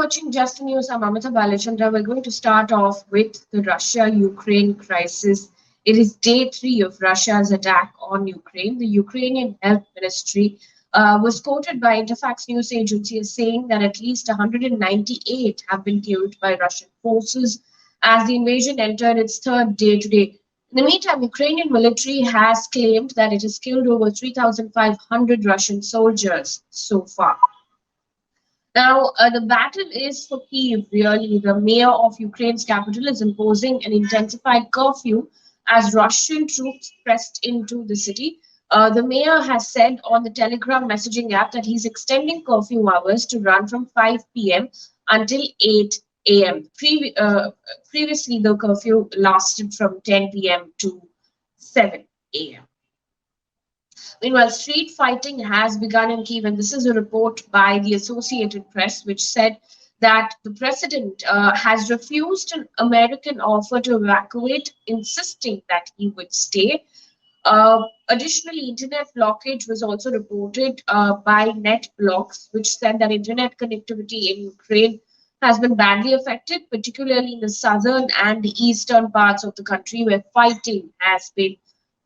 watching Just the News. I'm Amita Balachandra. We're going to start off with the Russia-Ukraine crisis. It is day 3 of Russia's attack on Ukraine. The Ukrainian Health Ministry was quoted by Interfax news agency as saying that at least 198 have been killed by Russian forces as the invasion entered its third day today. In the meantime, Ukrainian military has claimed that it has killed over 3,500 Russian soldiers so far. Now, the battle is for Kyiv, really. The mayor of Ukraine's capital is imposing an intensified curfew as Russian troops pressed into the city. The mayor has said on the Telegram messaging app that he's extending curfew hours to run from 5 p.m. until 8 a.m. Previously, the curfew lasted from 10 p.m. to 7 a.m. Meanwhile, street fighting has begun in Kyiv, and this is a report by the Associated Press, which said that the president has refused an American offer to evacuate, insisting that he would stay. Additionally, internet blockage was also reported by NetBlocks, which said that internet connectivity in Ukraine has been badly affected, particularly in the southern and the eastern parts of the country, where fighting has been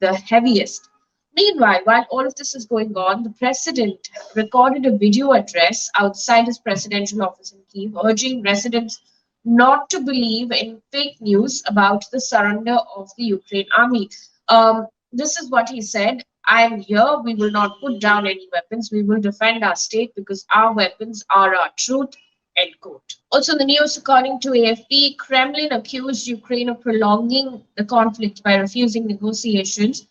the heaviest. Meanwhile, while all of this is going on, the president recorded a video address outside his presidential office in Kyiv, urging residents not to believe in fake news about the surrender of the Ukraine army. This is what he said: "I'm here. We will not put down any weapons. We will defend our state because our weapons are our truth." End quote. Also, in the news, according to AFP, Kremlin accused Ukraine of prolonging the conflict by refusing negotiations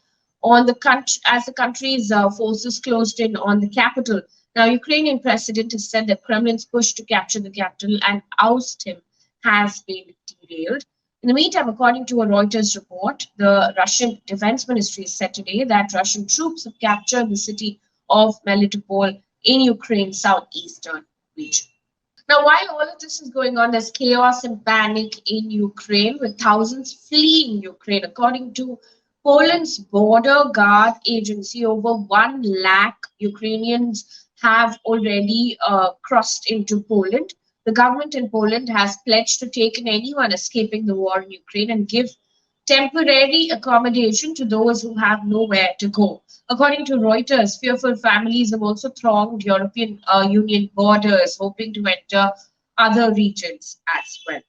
on the country as the country's forces closed in on the capital. Now, Ukrainian president has said that Kremlin's push to capture the capital and oust him has been derailed. In the meantime, according to a Reuters report, the Russian Defense Ministry said today that Russian troops have captured the city of Melitopol in Ukraine's southeastern region. Now, while all of this is going on, there's chaos and panic in Ukraine, with thousands fleeing Ukraine. According to Poland's border guard agency, over 1 lakh Ukrainians have already crossed into Poland. The government in Poland has pledged to take in anyone escaping the war in Ukraine and give temporary accommodation to those who have nowhere to go. According to Reuters, fearful families have also thronged European Union borders, hoping to enter other regions as well.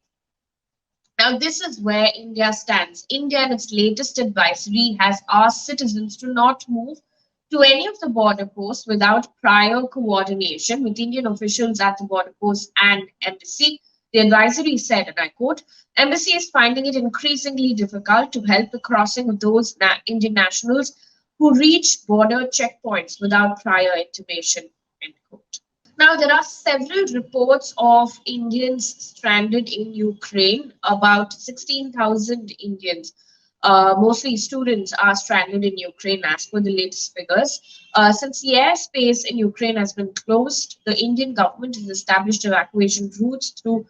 Now, this is where India stands. India, in its latest advisory, has asked citizens to not move to any of the border posts without prior coordination with Indian officials at the border posts and embassy. The advisory said, and I quote, "Embassy is finding it increasingly difficult to help the crossing of those Indian nationals who reach border checkpoints without prior intimation." End quote. Now, there are several reports of Indians stranded in Ukraine. About 16,000 Indians, mostly students, are stranded in Ukraine as per the latest figures. Since the airspace in Ukraine has been closed, the Indian government has established evacuation routes through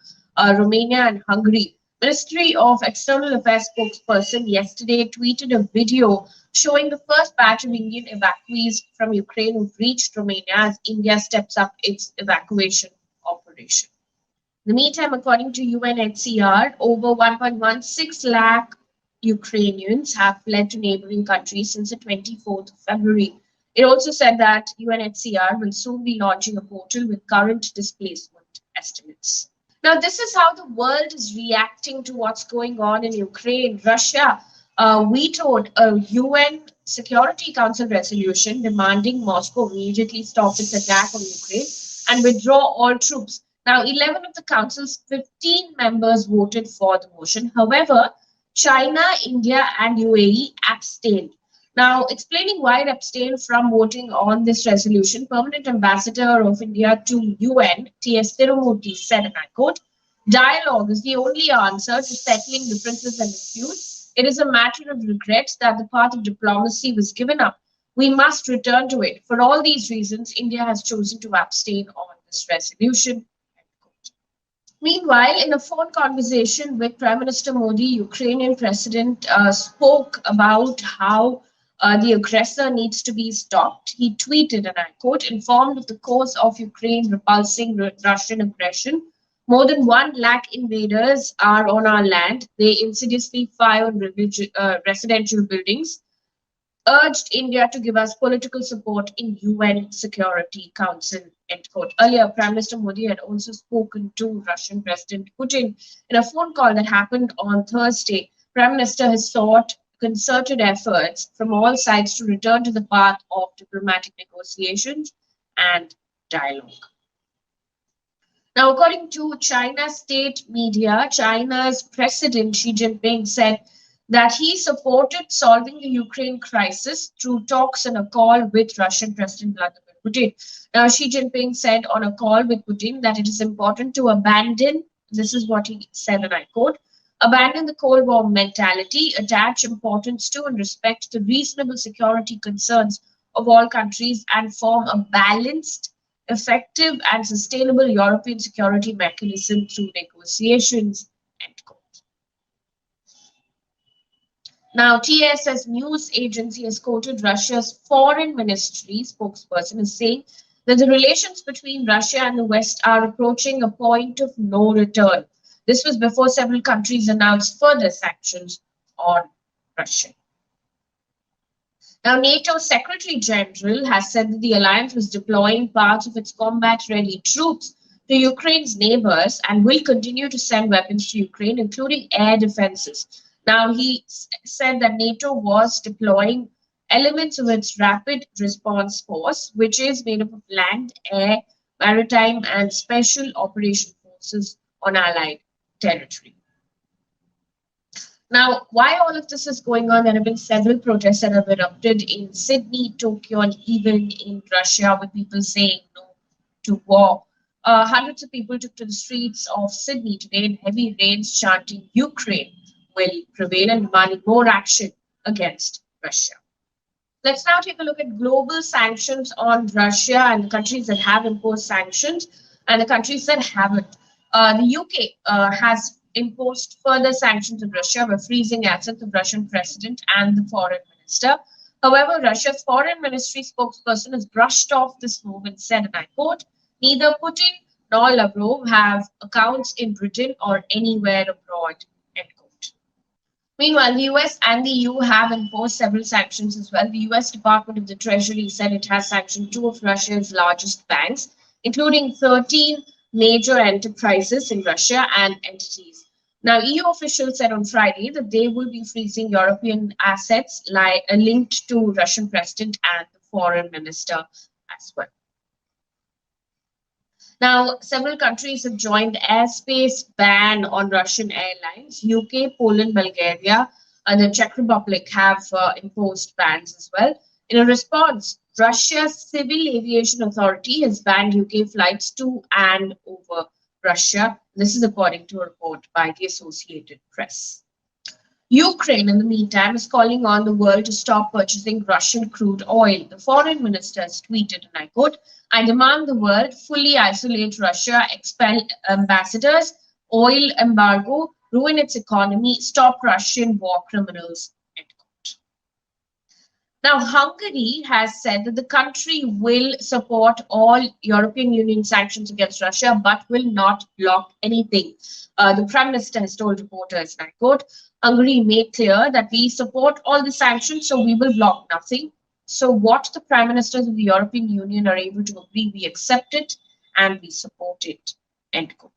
Romania and Hungary. Ministry of External Affairs spokesperson yesterday tweeted a video showing the first batch of Indian evacuees from Ukraine who've reached Romania as India steps up its evacuation operation. In the meantime, according to UNHCR, over 1.16 lakh Ukrainians have fled to neighbouring countries since the 24th of February. It also said that UNHCR will soon be launching a portal with current displacement estimates. Now, this is how the world is reacting to what's going on in Ukraine. Russia vetoed a UN Security Council resolution demanding Moscow immediately stop its attack on Ukraine and withdraw all troops. Now, 11 of the Council's 15 members voted for the motion. However, China, India, and UAE abstained. Now, explaining why it abstained from voting on this resolution, Permanent Ambassador of India to UN, T.S. Tirumurti, said, and I quote, "Dialogue is the only answer to settling differences and disputes. It is a matter of regret that the path of diplomacy was given up. We must return to it. For all these reasons, India has chosen to abstain on this resolution." Meanwhile, in a phone conversation with Prime Minister Modi, Ukrainian president spoke about how the aggressor needs to be stopped. He tweeted, and I quote, "Informed of the course of Ukraine repulsing Russian aggression, More than 1 lakh invaders are on our land. They insidiously fire on residential buildings. Urged India to give us political support in UN Security Council. End quote. Earlier, Prime Minister Modi had also spoken to Russian President Putin in a phone call that happened on Thursday. Prime Minister has sought concerted efforts from all sides to return to the path of diplomatic negotiations and dialogue. Now, according to China's state media, China's President Xi Jinping said that he supported solving the Ukraine crisis through talks and a call with Russian President Vladimir Putin. Now, Xi Jinping said on a call with Putin that it is important to abandon, this is what he said, and I quote, abandon the Cold War mentality, attach importance to and respect the reasonable security concerns of all countries, and form a balanced, effective, and sustainable European security mechanism through negotiations. End quote. Now, TSS news agency has quoted Russia's foreign ministry spokesperson as saying that the relations between Russia and the West are approaching a point of no return. This was before several countries announced further sanctions on Russia. Now, NATO Secretary General has said that the alliance was deploying parts of its combat-ready troops to Ukraine's neighbors and will continue to send weapons to Ukraine, including air defenses. Now, he said that NATO was deploying elements of its rapid response force, which is made up of land, air, maritime, and special operation forces on Allied territory. Now, why all of this is going on, there have been several protests that have erupted in Sydney, Tokyo, and even in Russia, with people saying no to war. Hundreds of people took to the streets of Sydney today in heavy rains, chanting Ukraine will prevail and demanding more action against Russia. Let's now take a look at global sanctions on Russia and the countries that have imposed sanctions and the countries that haven't. The UK has imposed further sanctions on Russia by freezing assets of Russian president and the foreign minister. However, Russia's foreign ministry spokesperson has brushed off this move and said, and I quote, neither Putin nor Lavrov have accounts in Britain or anywhere abroad, end quote. Meanwhile, the US and the EU have imposed several sanctions as well. The US Department of the Treasury said it has sanctioned 2 of Russia's largest banks, including 13 major enterprises in Russia and entities. Now, EU officials said on Friday that they will be freezing European assets linked to Russian president and the foreign minister as well. Now, several countries have joined airspace ban on Russian airlines. UK, Poland, Bulgaria, and the Czech Republic have imposed bans as well. In a response, Russia's Civil Aviation Authority has banned UK flights to and over Russia. This is according to a report by the Associated Press. Ukraine, in the meantime, is calling on the world to stop purchasing Russian crude oil. The foreign minister has tweeted, and I quote, I demand the world fully isolate Russia, expel ambassadors, oil embargo, ruin its economy, stop Russian war criminals, end quote. Now, Hungary has said that the country will support all European Union sanctions against Russia, but will not block anything. The Prime Minister has told reporters, and I quote, Hungary made clear that we support all the sanctions, so we will block nothing. So what the Prime Ministers of the European Union are able to agree, we accept it and we support it, end quote.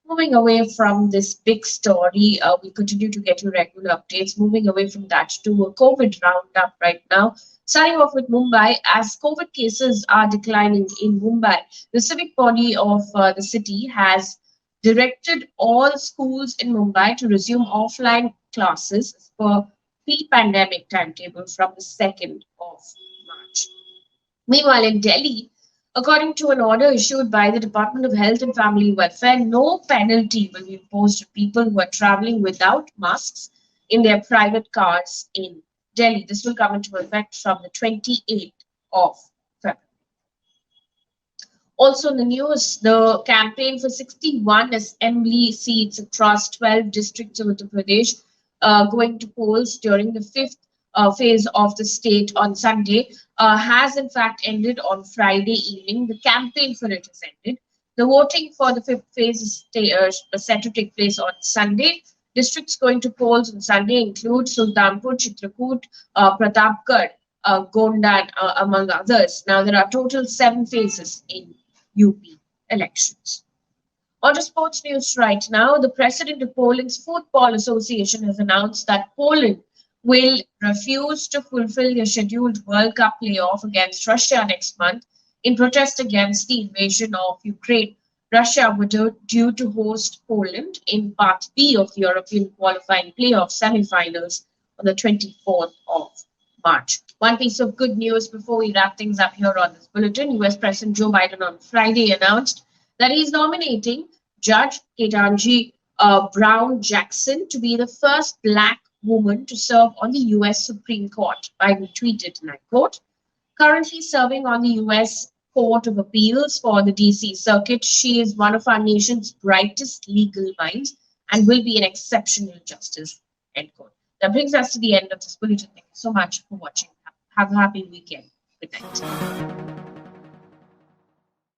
Moving away from this big story, we continue to get your regular updates. Moving away from that to a COVID roundup right now. Starting off with Mumbai, as COVID cases are declining in Mumbai, the civic body of the city has directed all schools in Mumbai to resume offline classes for pre-pandemic timetable from the 2nd of March. Meanwhile, in Delhi, according to an order issued by the Department of Health and Family Welfare, no penalty will be imposed on people who are traveling without masks in their private cars in Delhi. This will come into effect from the 28th of February. Also in the news, the campaign for 61 assembly seats across 12 districts of Uttar Pradesh going to polls during the 5th phase of the state on Sunday has in fact ended on Friday evening. The campaign for it has ended. The voting for the fifth phase is set to take place on Sunday. Districts going to polls on Sunday include Sultanpur, Chitrakoot, Pratapgarh, Gondan, among others. Now, there are total 7 phases in UP elections. On to sports news right now. The president of Poland's Football Association has announced that Poland will refuse to fulfill the scheduled World Cup playoff against Russia next month in protest against the invasion of Ukraine. Russia would due to host Poland in Part B of the European qualifying playoff semifinals on the 24th of March. One piece of good news before we wrap things up here on this bulletin. US President Joe Biden on Friday announced that he's nominating Judge Ketanji Brown Jackson to be the first Black woman to serve on the US Supreme Court. Biden tweeted, and I quote, "Currently serving on the US Court of Appeals for the DC Circuit, she is one of our nation's brightest legal minds and will be an exceptional justice." End quote. That brings us to the end of this bulletin. Thank you so much for watching. Have a happy weekend. Good night.